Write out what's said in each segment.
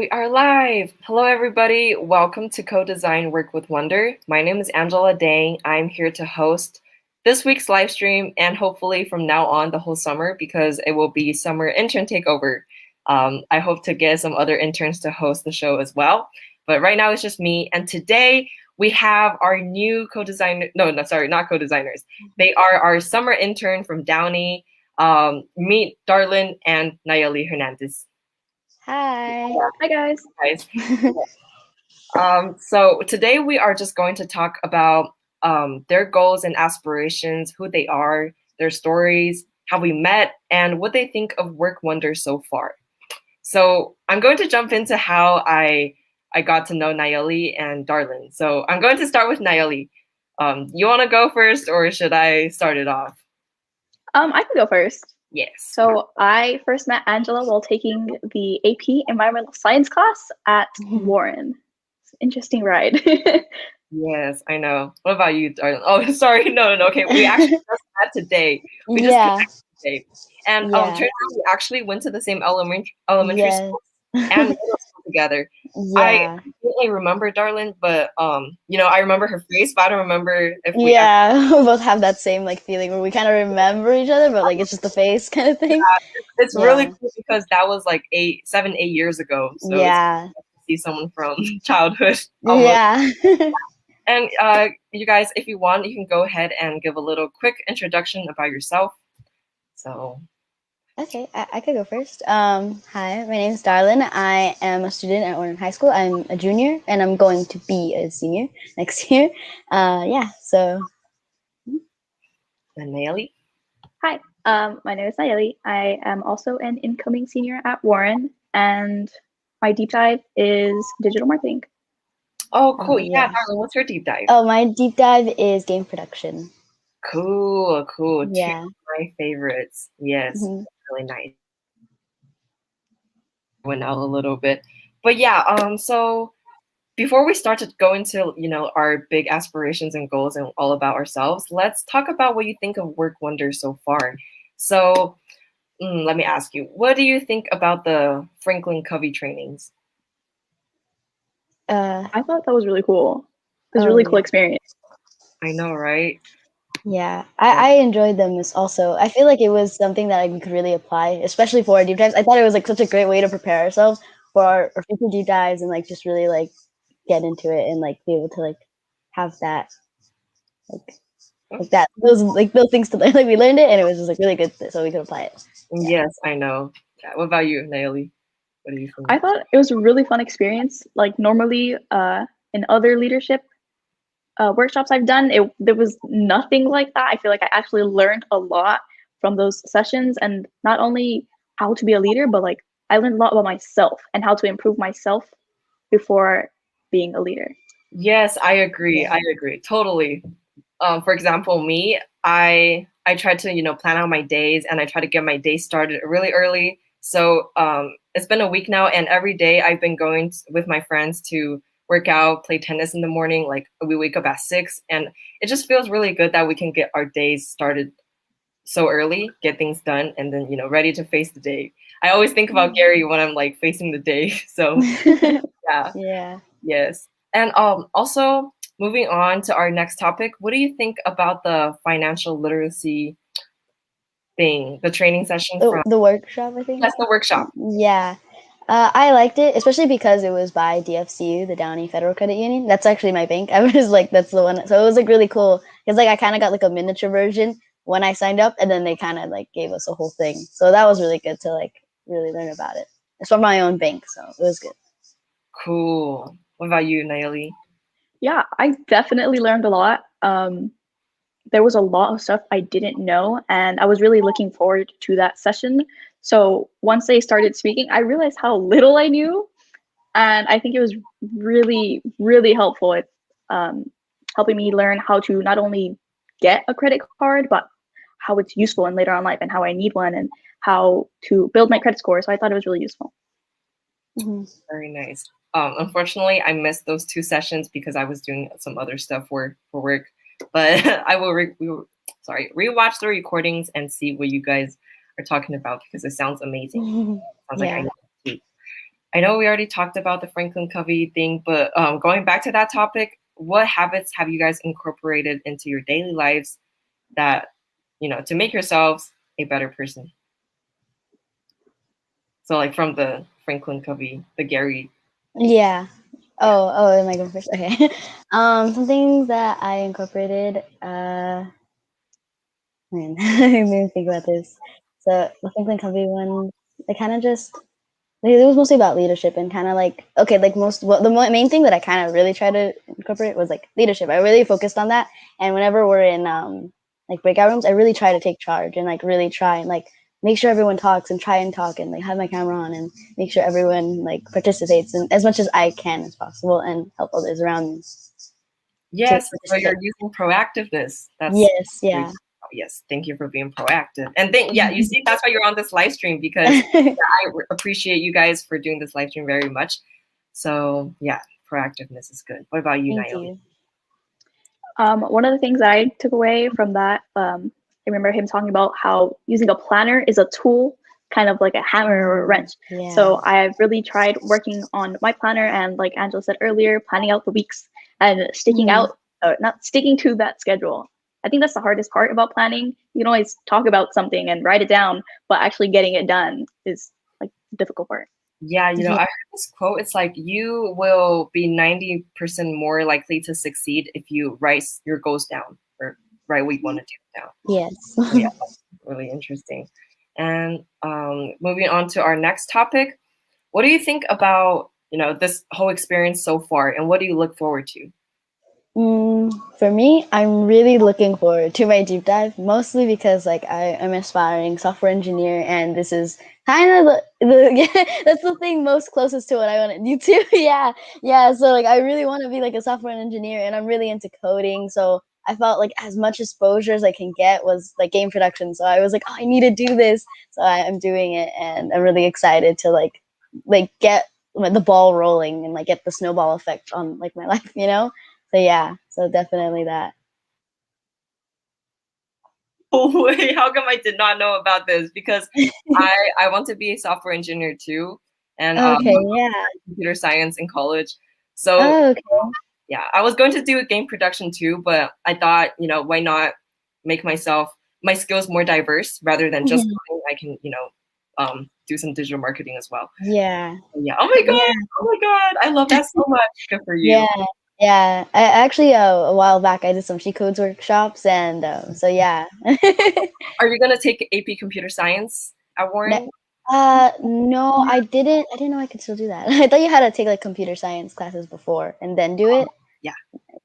We are live. Hello, everybody. Welcome to Co-Design Work with Wonder. My name is Angela Dang. I'm here to host this week's live stream and hopefully from now on the whole summer because it will be summer intern takeover. I hope to get some other interns to host the show as well. But right now it's just me. And today we have our new co-designer. No, sorry, not co-designers. They are our summer intern from Downey. Meet Darlin and Nayeli Hernandez. Hi. Hi, guys. So today we are just going to talk about their goals and aspirations, who they are, their stories, how we met, and what they think of WorkWonder so far. So I'm going to jump into how I got to know Nayeli and Darlin. So I'm going to start with Nayeli. You want to go first, or should I start it off? I can go first. Yes. So I first met Angela while taking the AP Environmental Science class at Warren. It's an interesting ride. Yes, I know. What about you, Darlin? Oh, sorry. No. Okay, we actually just met today. We just connected today. And turns out we actually went to the same elementary school and middle school together. I completely remember Darlin, but I remember her face, but I don't remember if we we both have that same feeling where we kind of remember each other, but it's just the face kind of thing. It's really cool because that was like 7, 8 years ago. So it's cool to see someone from childhood. Yeah. And you guys, if you want, you can go ahead and give a little quick introduction about yourself. So. Okay, I could go first. Hi, my name is Darlin. I am a student at Warren High School. I'm a junior, and I'm going to be a senior next year. So. And Nayeli? Hi, my name is Nayeli. I am also an incoming senior at Warren, and my deep dive is digital marketing. Oh, cool. Yeah, Darlin, what's your deep dive? Oh, my deep dive is game production. Cool. Yeah. Two of my favorites. Yes, really nice. Went out a little bit. But yeah, so before we start to go into, our big aspirations and goals and all about ourselves, let's talk about what you think of WorkWonder so far. So let me ask you, what do you think about the Franklin Covey trainings? I thought that was really cool. It was a really cool experience. I know, right? Yeah, I enjoyed them also. I feel like it was something that we could really apply, especially for our deep dives. I thought it was such a great way to prepare ourselves for our future deep dives and just really get into it and be able to have that those things to learn. We learned it and it was just really good, so we could apply it. Yeah. Yes, I know. Yeah. What about you, Nayeli? What do you think? I thought it was a really fun experience. Normally, in other leadership workshops I've done, there was nothing like that. I feel like I actually learned a lot from those sessions, and not only how to be a leader, but I learned a lot about myself and how to improve myself before being a leader. Yes, I agree. I agree totally. For example, me, I try to plan out my days, and I try to get my day started really early. So it's been a week now, and every day I've been going with my friends to work out, play tennis in the morning. We wake up at 6, and it just feels really good that we can get our days started so early, get things done, and then ready to face the day. I always think about Gary when I'm facing the day. So yeah. Yes. And also moving on to our next topic, what do you think about the financial literacy thing, the training session from the workshop? I think that's the workshop. Yeah. I liked it, especially because it was by DFCU, the Downey Federal Credit Union. That's actually my bank. I was that's the one. So it was really cool because I kind of got a miniature version when I signed up, and then they kind of gave us a whole thing. So that was really good to really learn about it. It's from my own bank, so it was good. Cool. What about you, Nayeli? Yeah, I definitely learned a lot. There was a lot of stuff I didn't know, and I was really looking forward to that session. So once they started speaking, I realized how little I knew, and I think it was really, really helpful. It's helping me learn how to not only get a credit card, but how it's useful in later on life, and how I need one, and how to build my credit score. So I thought it was really useful. Very nice. Unfortunately, I missed those 2 sessions because I was doing some other stuff for work. But I will rewatch the recordings and see what you guys are talking about because it sounds amazing. Sounds like I know. I know we already talked about the Franklin Covey thing, but going back to that topic, what habits have you guys incorporated into your daily lives that, to make yourselves a better person? So like from the Franklin Covey, the Gary. Yeah. Oh, am I going first? Okay. Some things that I incorporated. Man, I made me think about this. So the Franklin Covey one, I kind of just like, it was mostly about leadership and kind of like okay, like main thing that I kind of really tried to incorporate was like leadership. I really focused on that, and whenever we're in like breakout rooms, I really try to take charge and like really try and like make sure everyone talks and try and talk and like have my camera on and make sure everyone like participates and as much as I can as possible and help others around me to Yes, so you're participate. using proactiveness. That's Yes, yeah. yes. Thank you for being proactive. And yeah, you see, that's why you're on this live stream because I appreciate you guys for doing this live stream very much. So yeah, proactiveness is good. What about you, Thank Naomi? you. One of the things that I took away from that, I remember him talking about how using a planner is a tool, kind of like a hammer or a wrench. Yeah. So I've really tried working on my planner and, like Angela said earlier, planning out the weeks and sticking out, not sticking to that schedule. I think that's the hardest part about planning. You can always talk about something and write it down, but actually getting it done is like the difficult part. Yeah, I heard this quote. It's like you will be 90% more likely to succeed if you write your goals down or write what you want to do down. Yes. So, yeah, that's really interesting. And moving on to our next topic, what do you think about this whole experience so far, and what do you look forward to? For me, I'm really looking forward to my deep dive, mostly because like I'm aspiring software engineer, and this is kind of that's the thing most closest to what I want to do too. Yeah. So like I really want to be like a software engineer, and I'm really into coding. So I felt like as much exposure as I can get was like game production. So I was like, oh, I need to do this. So I'm doing it, and I'm really excited to like get the ball rolling and like get the snowball effect on like my life, So yeah, so definitely that. Oh wait, how come I did not know about this? Because I want to be a software engineer too, and Okay, yeah. computer science in college. So Oh, okay. yeah, I was going to do game production too, but I thought, why not make my skills more diverse rather than just coding. I can, do some digital marketing as well. Yeah. Yeah. Oh my god. Yeah. Oh my god. I love that so much. Good for you. Yeah. Yeah. I actually a while back I did some cheat codes workshops and so yeah. Are you gonna take AP Computer Science at Ne- Warren? no, I didn't know I could still do that. I thought you had to take like computer science classes before and then do it. Yeah.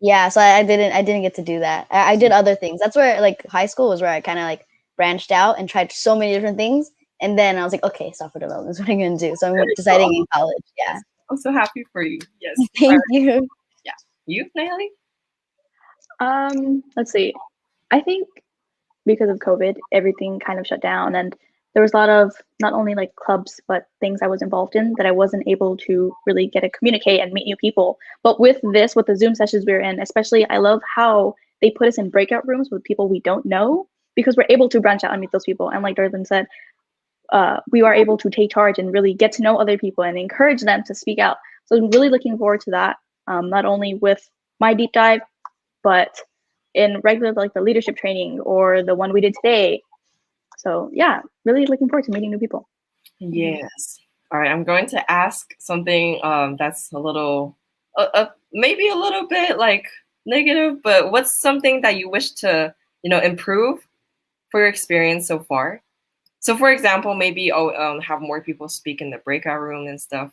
Yeah, so I didn't get to do that. I did other things. That's where like high school was where I kind of like branched out and tried so many different things. And then I was like, okay, software development is what I'm gonna do. So I'm deciding in college. Yeah. I'm so happy for you. Yes. Thank you. Yeah. You, Natalie? Let's see. I think because of COVID, everything kind of shut down, and there was a lot of not only like clubs but things I was involved in that I wasn't able to really get to communicate and meet new people. But with the Zoom sessions we were in, especially, I love how they put us in breakout rooms with people we don't know because we're able to branch out and meet those people. And like Darlene said, we are able to take charge and really get to know other people and encourage them to speak out. So I'm really looking forward to that, not only with my deep dive, but in regular like the leadership training or the one we did today. So yeah, really looking forward to meeting new people. Yes. All right. I'm going to ask something that's a little, maybe a little bit like negative, but what's something that you wish to, improve for your experience so far? So, for example, maybe have more people speak in the breakout room and stuff.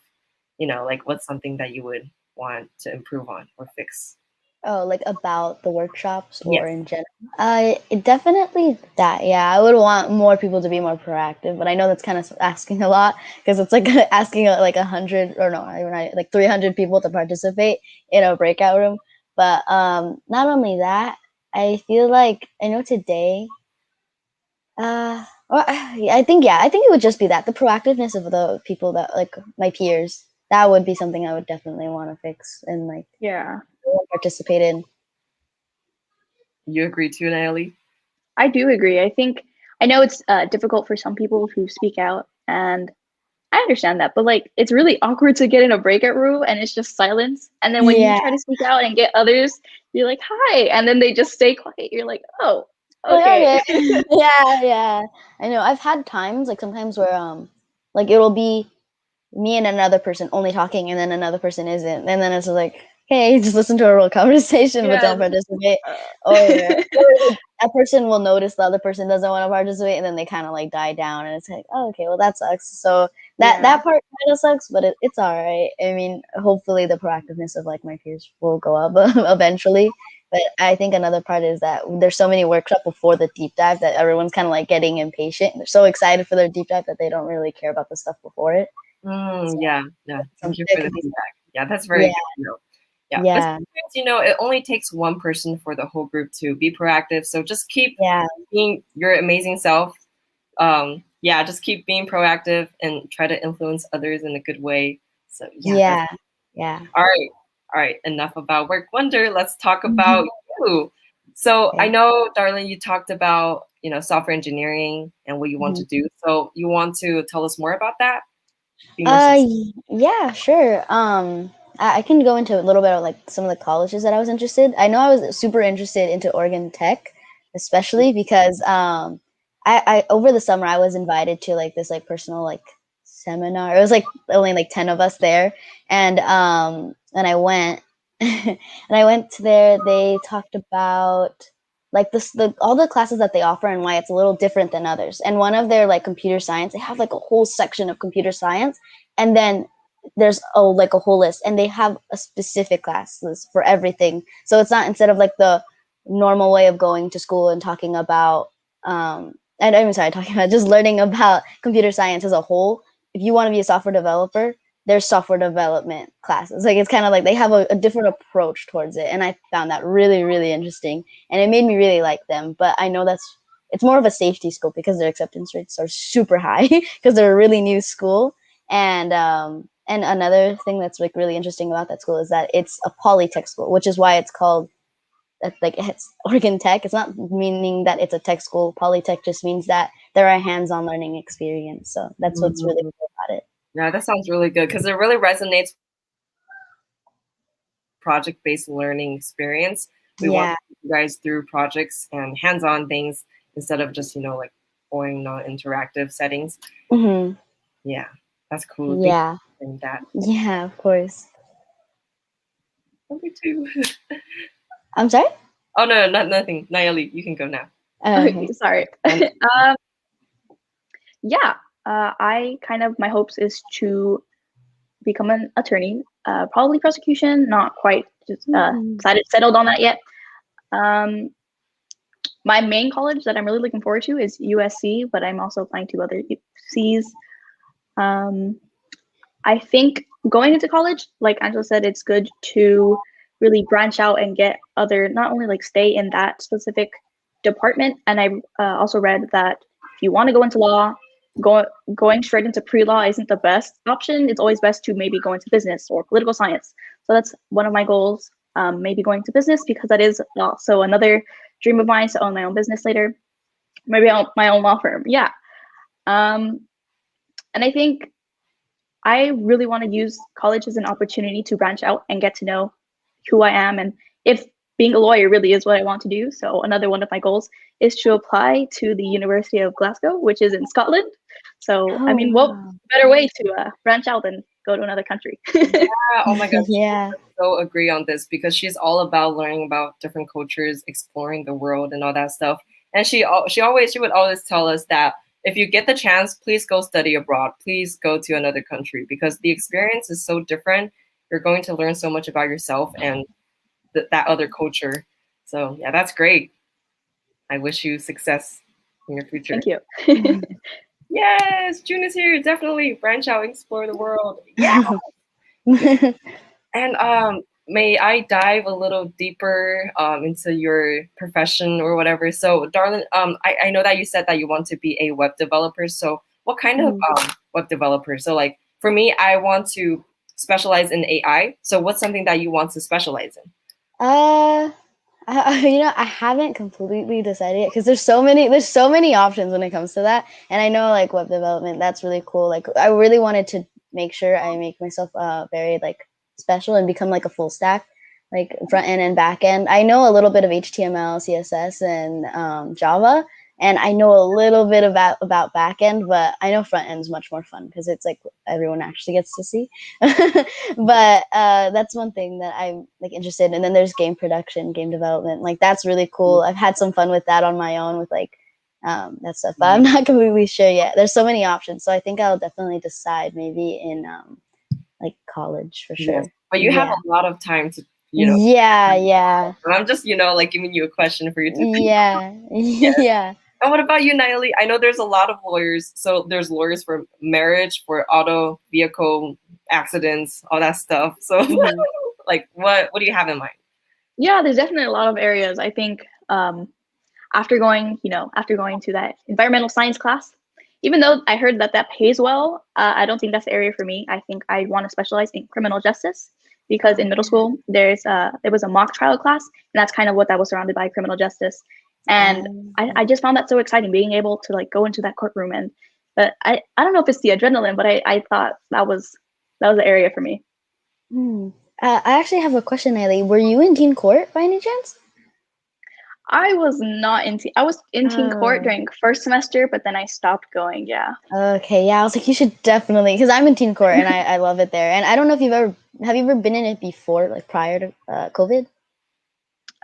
Like what's something that you would want to improve on or fix? Oh, like about the workshops or Yes. in general? Definitely that. Yeah, I would want more people to be more proactive, but I know that's kind of asking a lot because it's like asking like 100 or no, even like 300 people to participate in a breakout room. But not only that, I feel like I know today. Well, I think yeah, I think it would just be that the proactiveness of the people that like my peers. That would be something I would definitely want to fix and like Yeah, participate in. You agree too, Natalie? I do agree. I know it's difficult for some people to speak out, and I understand that, but like it's really awkward to get in a breakout room and it's just silence. And then when you Yeah. try to speak out and get others, you're like, hi, and then they just stay quiet. You're like, oh, Like, okay. okay. Yeah. I know. I've had times like sometimes where like it'll be me and another person only talking and then another person isn't. And then it's like, hey, just listen to a real conversation but Yeah. don't participate. Or a person will notice the other person doesn't want to participate and then they kind of like die down and it's like, oh, okay, well that sucks. So that part kind of sucks, but it's all right. I mean, hopefully the proactiveness of like my peers will go up eventually. But I think another part is that there's so many workshops before the deep dive that everyone's kind of like getting impatient. They're so excited for their deep dive that they don't really care about the stuff before it. Yeah. Thank you It for the could be feedback. Yeah, that's very good to know. Yeah. But Yeah. sometimes, it only takes one person for the whole group to be proactive. So just keep Yeah. being your amazing self. Just keep being proactive and try to influence others in a good way. So Yeah. All right. Enough about WorkWonder. Let's talk about you. So Okay. I know, darling, you talked about software engineering and what you want to do. So you want to tell us more about that? Be more specific. Yeah, sure. I can go into a little bit of like some of the colleges that I was interested. I know I was super interested into Oregon Tech, especially because I over the summer I was invited to like this like personal like seminar. It was like only like 10 of us there, and I went and I went there. They talked about like all the classes that they offer and why it's a little different than others. And one of their like computer science, they have like a whole section of computer science, and then there's like a whole list, and they have a specific classes for everything. So it's not, instead of like the normal way of going to school and talking about and I'm sorry, talking about just learning about computer science as a whole. If you want to be a software developer, there's software development classes. Like it's kind of like they have a different approach towards it, and I found that really, really interesting, and it made me really like them. But I know it's more of a safety school because their acceptance rates are super high because they're a really new school. And another thing that's like really interesting about that school is that it's a polytech school, which is why it's called like it's Oregon Tech. It's not meaning that it's a tech school. Polytech just means that there are hands-on learning experience. So that's what's really cool about it. Yeah, that sounds really good because it really resonates project-based learning experience. We want to take you guys through projects and hands-on things instead of just, like boring non-interactive settings. Mm-hmm. Yeah, that's cool. Yeah. Thank you for that. Yeah, of course. Number two. I'm sorry? Oh, no, nothing. Nayeli, you can go now. Okay, sorry. I kind of, my hopes is to become an attorney, probably prosecution, not quite just settled on that yet. My main college that I'm really looking forward to is USC, but I'm also applying to other UCs. I think going into college, like Angela said, it's good to really branch out and get other, not only like stay in that specific department. And I also read that if you want to go into law, going straight into pre-law isn't the best option. It's always best to maybe go into business or political science. So that's one of my goals, maybe going to business, because that is also another dream of mine, to own my own business later. Maybe my own law firm. Yeah. And I think I really want to use college as an opportunity to branch out and get to know who I am, and if being a lawyer really is what I want to do. So another one of my goals is to apply to the University of Glasgow, which is in Scotland. So I mean, what better way to branch out than go to another country? Yeah, oh my gosh. Yeah. I so agree on this because she's all about learning about different cultures, exploring the world and all that stuff. And she would always tell us that if you get the chance, please go study abroad. Please go to another country because the experience is so different. You're going to learn so much about yourself and that other culture. So yeah, that's great. I wish you success in your future. Thank you. Yes, June is here. Definitely branch out, explore the world. Yeah. And may I dive a little deeper into your profession or whatever? So, darling, I know that you said that you want to be a web developer. So, what kind of web developer? So, like for me, I want to specialize in AI. So, what's something that you want to specialize in? I haven't completely decided yet because there's so many options when it comes to that. And I know like web development, that's really cool. Like I really wanted to make sure I make myself very like special and become like a full stack, like front end and back end. I know a little bit of HTML, CSS, and Java, and I know a little bit about back end, but I know front end is much more fun because it's like everyone actually gets to see. But that's one thing that I'm like interested in. And then there's game production, game development. Like that's really cool. I've had some fun with that on my own with like that stuff, but I'm not completely sure yet. There's so many options, so I think I'll definitely decide maybe in like college for sure. Yes. But you have a lot of time to, Yeah. I'm just, like giving you a question for you to think. Yeah. Yeah. And what about you, Niley? I know there's a lot of lawyers. So there's lawyers for marriage, for auto, vehicle accidents, all that stuff. So like, what do you have in mind? Yeah, there's definitely a lot of areas. I think after going to that environmental science class, even though I heard that pays well, I don't think that's the area for me. I think I want to specialize in criminal justice because in middle school there was a mock trial class, and that's kind of what that was surrounded by, criminal justice. And I just found that so exciting, being able to like go into that courtroom. And but I don't know if it's the adrenaline, but I thought that was the area for me. I actually have a question, Niley. Were you in teen court by any chance? I was not in I was in teen court during first semester, but then I stopped going. Yeah. Okay, yeah. I was like, you should definitely, because I'm in teen court and I love it there. And I don't know if have you ever been in it before, like prior to COVID?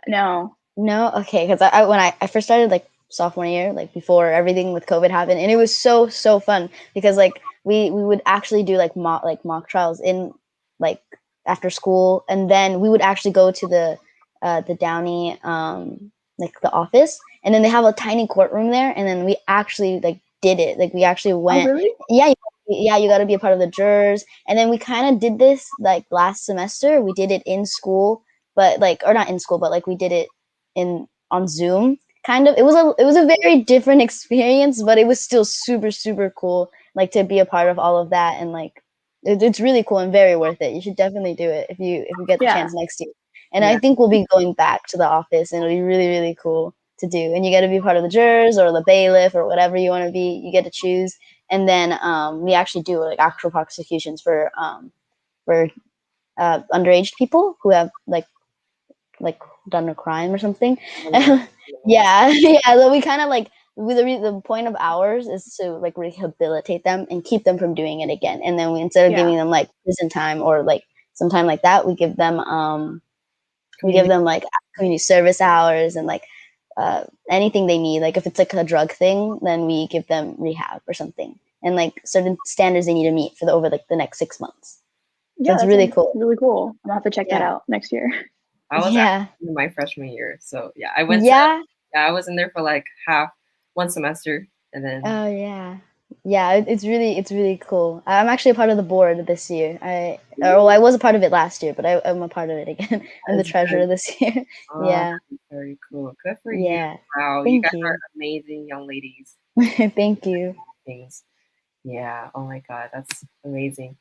No. No? Okay, because when I first started like sophomore year, like before everything with COVID happened, and it was so fun because like we would actually do like mock trials in like after school, and then we would actually go to the Downey like the office, and then they have a tiny courtroom there, and then we actually like did it. Like we actually went. Oh, really? Yeah, you got to be a part of the jurors, and then we kind of did this like last semester. We did it in school, but like, or not in school, but like we did it on Zoom. Kind of, it was a very different experience, but it was still super cool. Like to be a part of all of that, and like it's really cool and very worth it. You should definitely do it if you get the chance next year. And I think we'll be going back to the office, and it'll be really cool to do. And you get to be part of the jurors or the bailiff or whatever you want to be. You get to choose, and then we actually do like actual prosecutions for underage people who have like done a crime or something. Yeah. So we kind of like the point of ours is to like rehabilitate them and keep them from doing it again. And then instead of giving them like prison time or like some time like that, we give them like community service hours and like anything they need. Like if it's like a drug thing, then we give them rehab or something, and like certain standards they need to meet for over like the next 6 months. Yeah, that's really cool. Really cool. I'm gonna have to check that out next year. I was in my freshman year, so yeah, I went. I was in there for like one semester, and then. Oh yeah, it's really cool. I'm actually a part of the board this year. I was a part of it last year, but I'm a part of it again. I'm the treasurer this year. Yeah. Very cool. Good for you. Yeah. Wow, you guys are amazing young ladies. Thank you. Things. Yeah. Oh my God, that's amazing.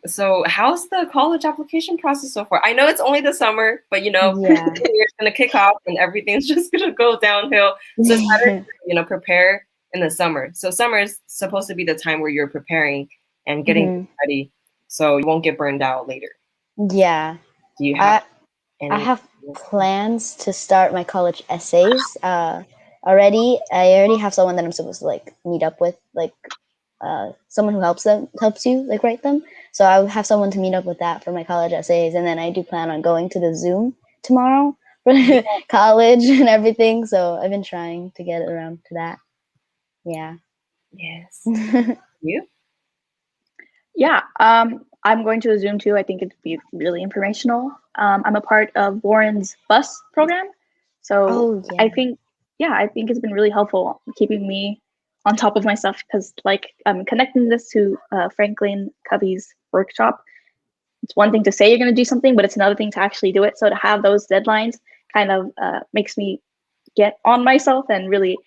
So how's the college application process so far? I know it's only the summer, but year's gonna kick off and everything's just gonna go downhill. So it's better to, prepare in the summer. So summer is supposed to be the time where you're preparing and getting ready, so you won't get burned out later. Yeah. Do you have? I have plans to start my college essays already. I already have someone that I'm supposed to like meet up with, like. Someone who helps you like write them. So I have someone to meet up with that for my college essays, and then I do plan on going to the Zoom tomorrow for college and everything. So I've been trying to get around to that. Yeah. Yes. You? Yeah. I'm going to the Zoom too. I think it'd be really informational. I'm a part of Warren's bus program, so I think it's been really helpful keeping me on top of my stuff, because like I'm connecting this to Franklin Covey's workshop. It's one thing to say you're going to do something, but it's another thing to actually do it. So to have those deadlines kind of makes me get on myself and really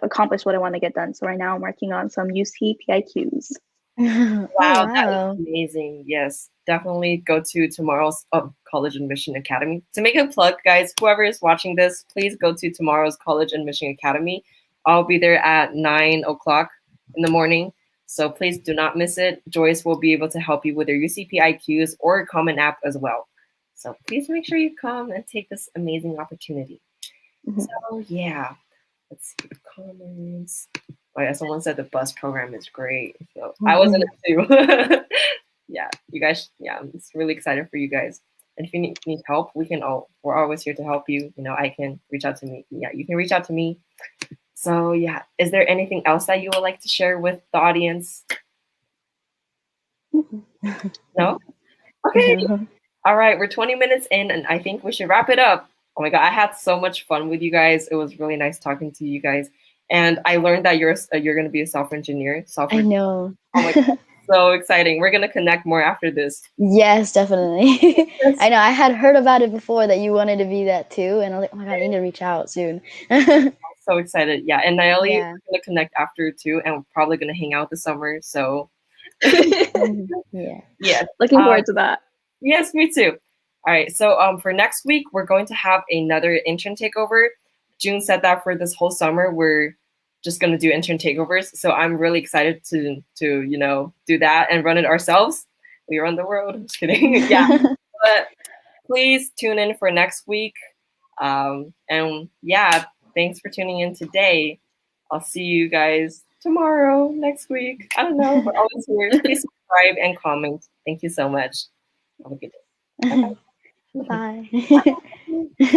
accomplish what I want to get done. So right now I'm working on some UC PIQs. Oh, Wow, that is wow. amazing. Yes, definitely go to tomorrow's College Admission Academy. To make a plug, guys, whoever is watching this, please go to tomorrow's College Admission Academy. I'll be there at 9 o'clock in the morning. So please do not miss it. Joyce will be able to help you with your UCP IQs or Common App as well. So please make sure you come and take this amazing opportunity. Mhm. So yeah, let's see the comments. Oh yeah, someone said the bus program is great. So I was in it too. Yeah, you guys. Yeah, I'm just really excited for you guys. And if you need help, we're always here to help you. You know, I can reach out to me. Yeah, you can reach out to me. So yeah, is there anything else that you would like to share with the audience? No? Okay. All right, we're 20 minutes in, and I think we should wrap it up. Oh my God, I had so much fun with you guys. It was really nice talking to you guys, and I learned that you're going to be a software engineer. I know. Oh my God, so exciting! We're going to connect more after this. Yes, definitely. Yes. I know. I had heard about it before that you wanted to be that too, and I was like, oh my God, I need to reach out soon. So excited. Yeah, and Naomi, Yeah. we're going to connect after too, and we're probably going to hang out this summer. So Yeah. yeah, Looking forward to that. yes, me too. All right, so for next week, we're going to have another intern takeover. June said that for this whole summer, we're just going to do intern takeovers. So I'm really excited to do that and run it ourselves. We run the world. I'm just kidding. Yeah, but please tune in for next week. And yeah, thanks for tuning in today. I'll see you guys tomorrow, next week. I don't know. We're always here. Please subscribe and comment. Thank you so much. Have a good day. Bye-bye. Bye.